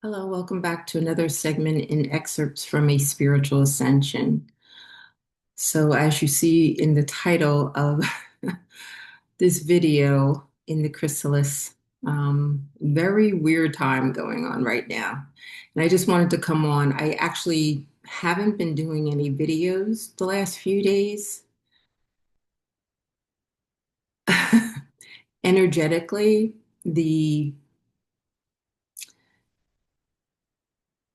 Hello, welcome back to another segment in excerpts from a Spiritual Ascension. So, as you see in the title of this video in the Chrysalis, very weird time going on right now. And I just wanted to come on. I actually haven't been doing any videos the last few days. Energetically, the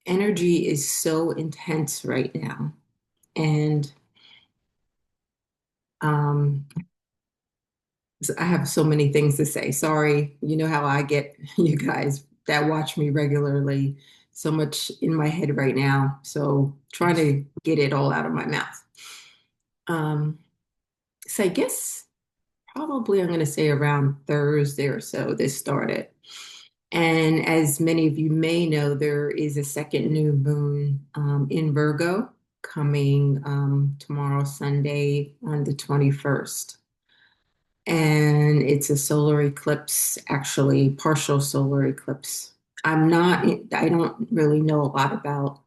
energy is so intense right now. And um, I have so many things to say. Sorry, you know how I get, you guys that watch me regularly, so much in my head right now. So trying to get it all out of my mouth. Um, so I guess probably I'm going to say around Thursday or so this started. And as many of you may know, there is a second new moon in Virgo coming tomorrow, Sunday, on the 21st. And it's a solar eclipse, actually, partial solar eclipse. I don't really know a lot about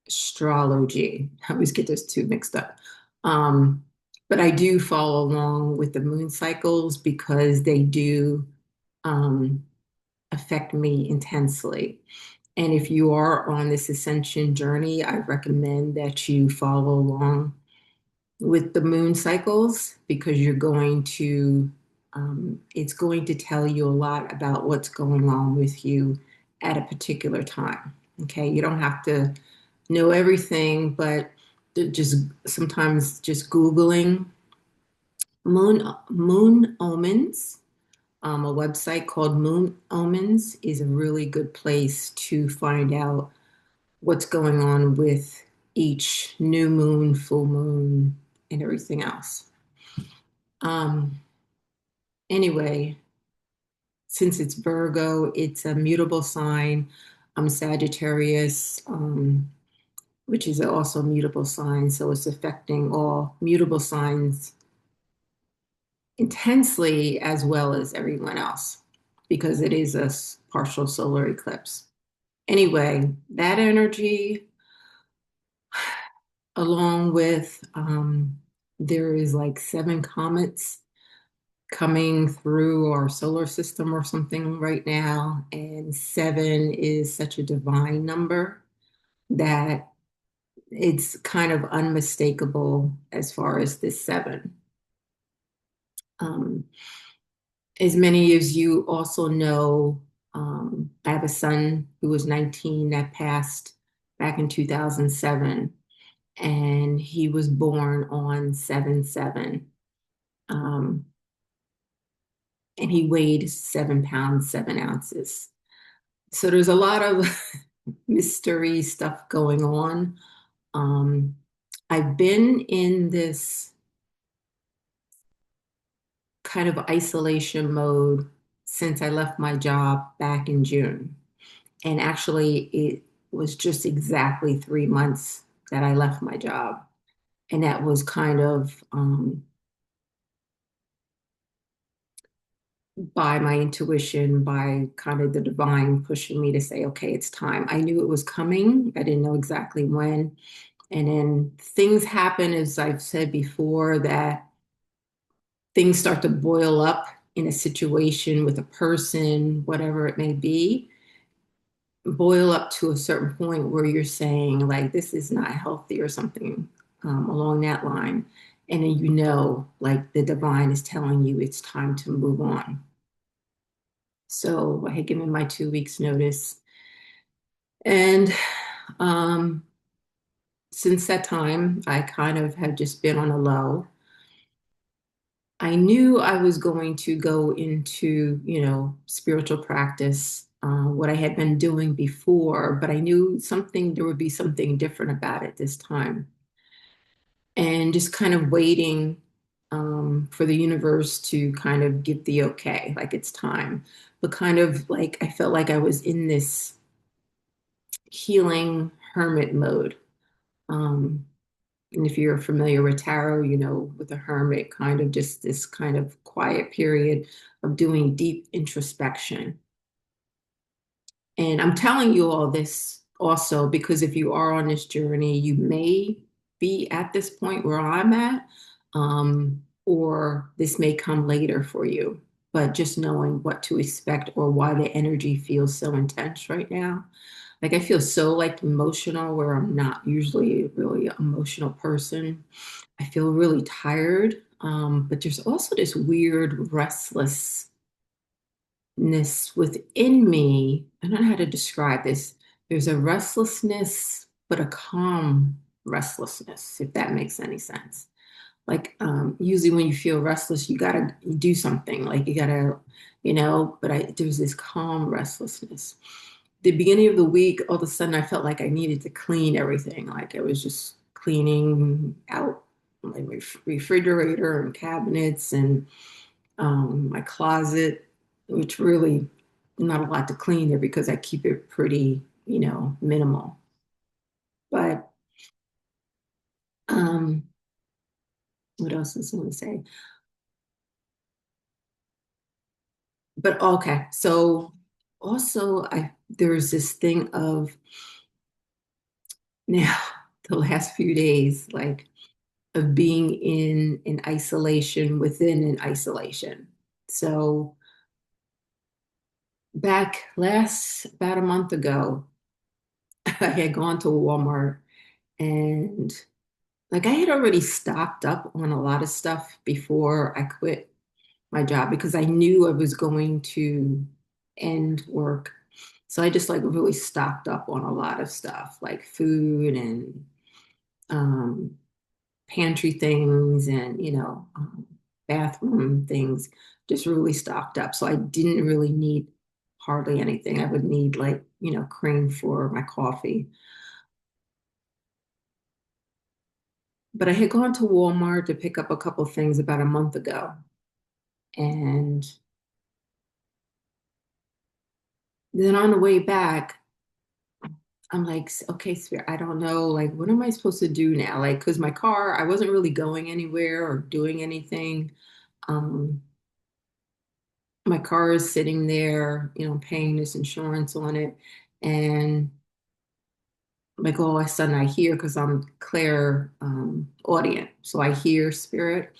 astrology. I always get those two mixed up. Um, but I do follow along with the moon cycles because they do um, affect me intensely. And if you are on this ascension journey, I recommend that you follow along with the moon cycles because it's going to tell you a lot about what's going on with you at a particular time. Okay, you don't have to know everything, but just sometimes just Googling moon omens, a website called Moon Omens is a really good place to find out what's going on with each new moon, full moon, and everything else. Um, anyway, since it's Virgo, it's a mutable sign. I'm Sagittarius, which is also a mutable sign. So it's affecting all mutable signs intensely as well as everyone else because it is a partial solar eclipse. Anyway, that energy, along with there is like seven comets coming through our solar system or something right now. And seven is such a divine number that it's kind of unmistakable as far as this seven. Um, as many as you also know, I have a son who was 19 that passed back in 2007, and he was born on 7/7. Um, and he weighed 7 pounds, 7 ounces. So there's a lot of mystery stuff going on. Um, I've been in this kind of isolation mode since I left my job back in June. And actually, it was just exactly 3 months that I left my job. And that was kind of by my intuition, by kind of the divine pushing me to say, okay, it's time. I knew it was coming. I didn't know exactly when. And then things happen, as I've said before, that things start to boil up in a situation with a person, whatever it may be, boil up to a certain point where you're saying, like, this is not healthy or something along that line. And then like, the divine is telling you it's time to move on. So I had given my 2 weeks notice. And um, since that time, I kind of have just been on a low. I knew I was going to go into, spiritual practice, what I had been doing before, but I knew there would be something different about it this time. And just kind of waiting for the universe to kind of give the okay, like it's time. But kind of like I felt like I was in this healing hermit mode. Um, And if you're familiar with tarot, with a hermit, kind of just this kind of quiet period of doing deep introspection. And I'm telling you all this also because if you are on this journey, you may be at this point where I'm at, or this may come later for you. But just knowing what to expect or why the energy feels so intense right now. Like I feel so like emotional where I'm not usually a really emotional person. I feel really tired. But there's also this weird restlessness within me. I don't know how to describe this. There's a restlessness, but a calm restlessness, if that makes any sense. Like usually when you feel restless, you gotta do something. Like you gotta, but there's this calm restlessness. The beginning of the week, all of a sudden I felt like I needed to clean everything. Like I was just cleaning out my refrigerator and cabinets and my closet, which really not a lot to clean there because I keep it pretty, minimal. But um, what else was I going to say? But okay, so also I there's this thing of now the last few days, like of being in an isolation within an isolation. So back last about a month ago, I had gone to Walmart and like I had already stocked up on a lot of stuff before I quit my job because I knew I was going to end work. So I just like really stocked up on a lot of stuff like food and um, pantry things and, bathroom things, just really stocked up. So I didn't really need hardly anything. I would need like, cream for my coffee. But I had gone to Walmart to pick up a couple things about a month ago. And then on the way back, I'm like, okay, Spirit, I don't know, like, what am I supposed to do now? Like, because my car, I wasn't really going anywhere or doing anything. Um, my car is sitting there, paying this insurance on it. And like all of a sudden I hear, because I'm clair audient, so I hear spirit,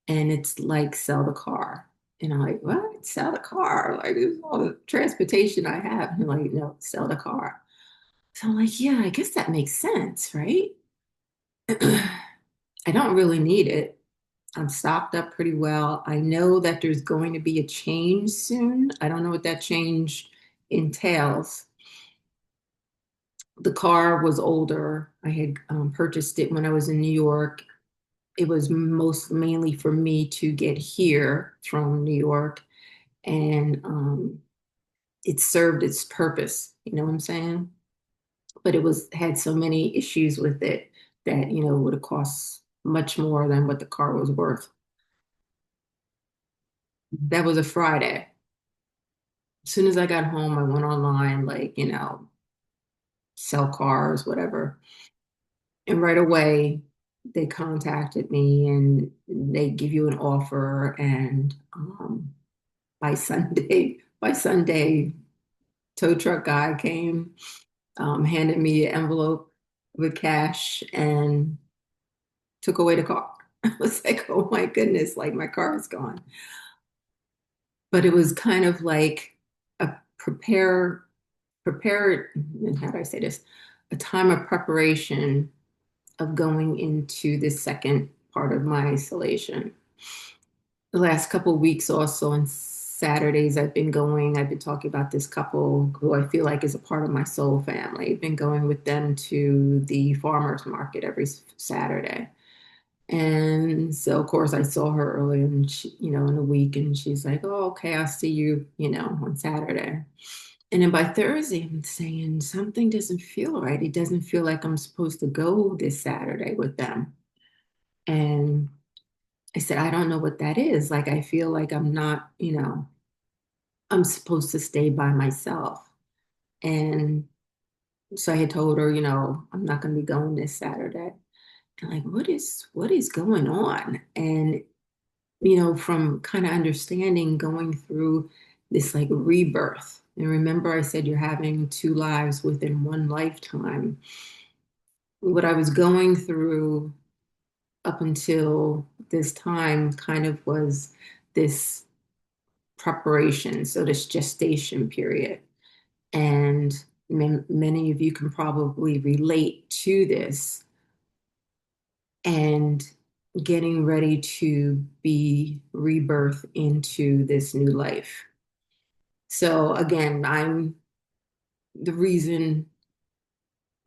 and it's like, sell the car. And I'm like, what? Sell the car? Like, this is all the transportation I have. And they're like, no, sell the car. So I'm like, yeah, I guess that makes sense, right? I don't really need it. I'm stocked up pretty well. I know that there's going to be a change soon. I don't know what that change entails. The car was older. I had purchased it when I was in New York. It was most mainly for me to get here from New York, and it served its purpose. You know what I'm saying? But it was had so many issues with it that would have cost much more than what the car was worth. That was a Friday. As soon as I got home, I went online, like, sell cars, whatever. And right away, they contacted me and they give you an offer. And by Sunday, tow truck guy came, handed me an envelope with cash and took away the car. I was like, oh my goodness, like my car is gone. But it was kind of like a prepare, and how do I say this? A time of preparation of going into this second part of my isolation. The last couple of weeks also on Saturdays I've been talking about this couple who I feel like is a part of my soul family. I've been going with them to the farmers market every Saturday. And so of course I saw her earlier in the week, and she's like, oh, okay, I'll see you, on Saturday. And then by Thursday, I'm saying something doesn't feel right. It doesn't feel like I'm supposed to go this Saturday with them. And I said, I don't know what that is. Like, I feel like I'm not, I'm supposed to stay by myself. And so I had told her, I'm not going to be going this Saturday. And like, what is going on? And, from kind of understanding going through this like rebirth. And remember, I said you're having two lives within one lifetime. What I was going through up until this time kind of was this preparation, so this gestation period. And many of you can probably relate to this and getting ready to be rebirth into this new life. So again, I'm the reason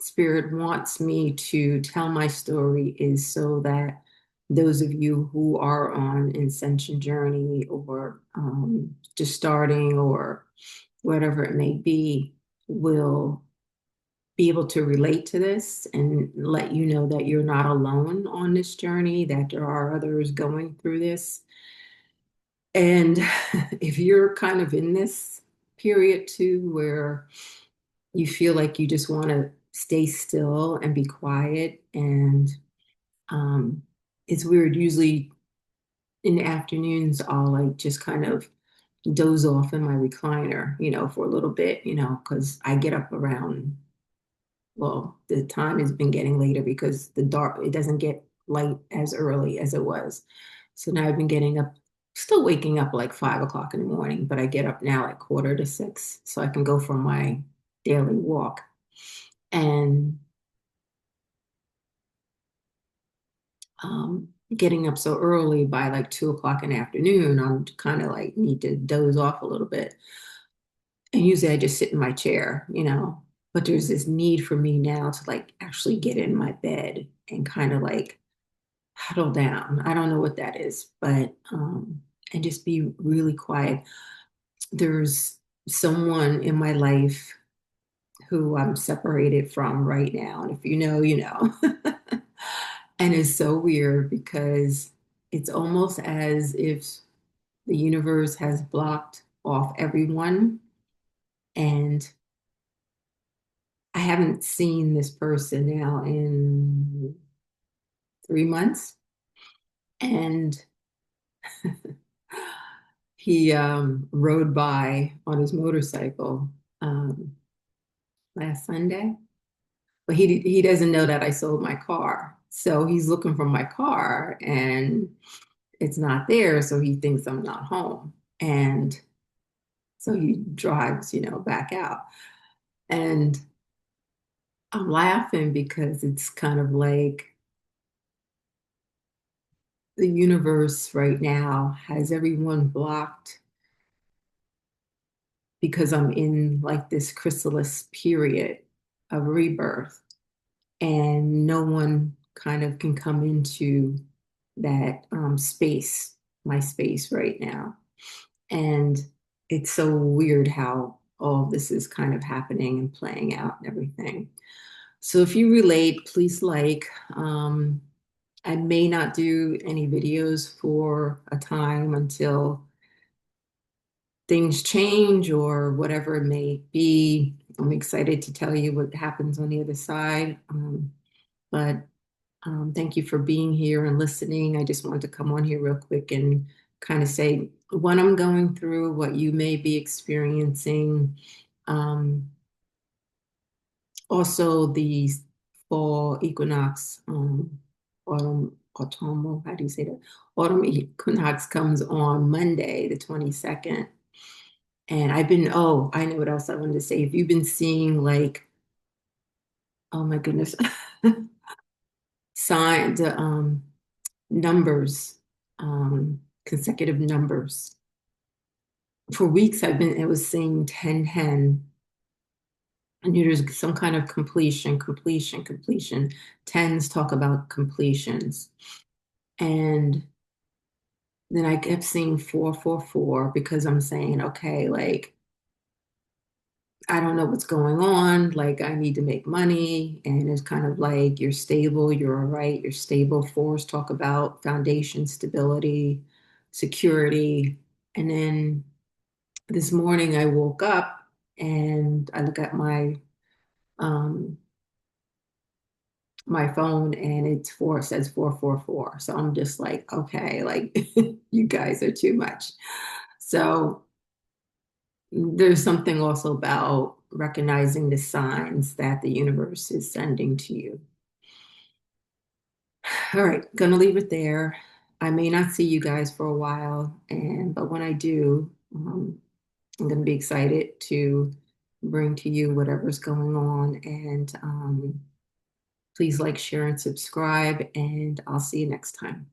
Spirit wants me to tell my story is so that those of you who are on an ascension journey or just starting or whatever it may be will be able to relate to this and let you know that you're not alone on this journey, that there are others going through this. And if you're kind of in this period too, where you feel like you just want to stay still and be quiet, and it's weird, usually in the afternoons, I'll like just kind of doze off in my recliner, for a little bit, because I get up around, well, the time has been getting later because it doesn't get light as early as it was. So now I've been getting up, still waking up like 5 o'clock in the morning, but I get up now like 5:45 so I can go for my daily walk. And getting up so early by like 2 o'clock in the afternoon, I'm kind of like need to doze off a little bit. And usually I just sit in my chair, but there's this need for me now to like actually get in my bed and kind of like huddle down. I don't know what that is, but and just be really quiet. There's someone in my life who I'm separated from right now. And if you know, you know. And it's so weird because it's almost as if the universe has blocked off everyone. And I haven't seen this person now in 3 months. And he rode by on his motorcycle um, last Sunday. But he doesn't know that I sold my car. So he's looking for my car and it's not there. So he thinks I'm not home. And so he drives, back out. And I'm laughing because it's kind of like the universe right now has everyone blocked because I'm in like this chrysalis period of rebirth, and no one kind of can come into that space, my space right now. And it's so weird how all of this is kind of happening and playing out and everything. So if you relate, please like. I may not do any videos for a time until things change or whatever it may be. I'm excited to tell you what happens on the other side. But thank you for being here and listening. I just wanted to come on here real quick and kind of say what I'm going through, what you may be experiencing. Um, Also, the fall equinox, autumnal, how do you say that? Autumn equinox comes on Monday, the 22nd. And I know what else I wanted to say. If you've been seeing like, oh my goodness, the numbers, consecutive numbers. For weeks, it was saying 1010. And there's some kind of completion, completion, completion. Tens talk about completions. And then I kept seeing 444 because I'm saying, okay, like, I don't know what's going on. Like, I need to make money. And it's kind of like, you're stable, you're all right, you're stable. Fours talk about foundation, stability, security. And then this morning I woke up and I look at um, my phone and it says 444. So I'm just like, okay, like you guys are too much. So there's something also about recognizing the signs that the universe is sending to you. All right, gonna leave it there. I may not see you guys for a while, and but when I do, I'm gonna be excited to bring to you whatever's going on. And please like, share, and subscribe, and I'll see you next time.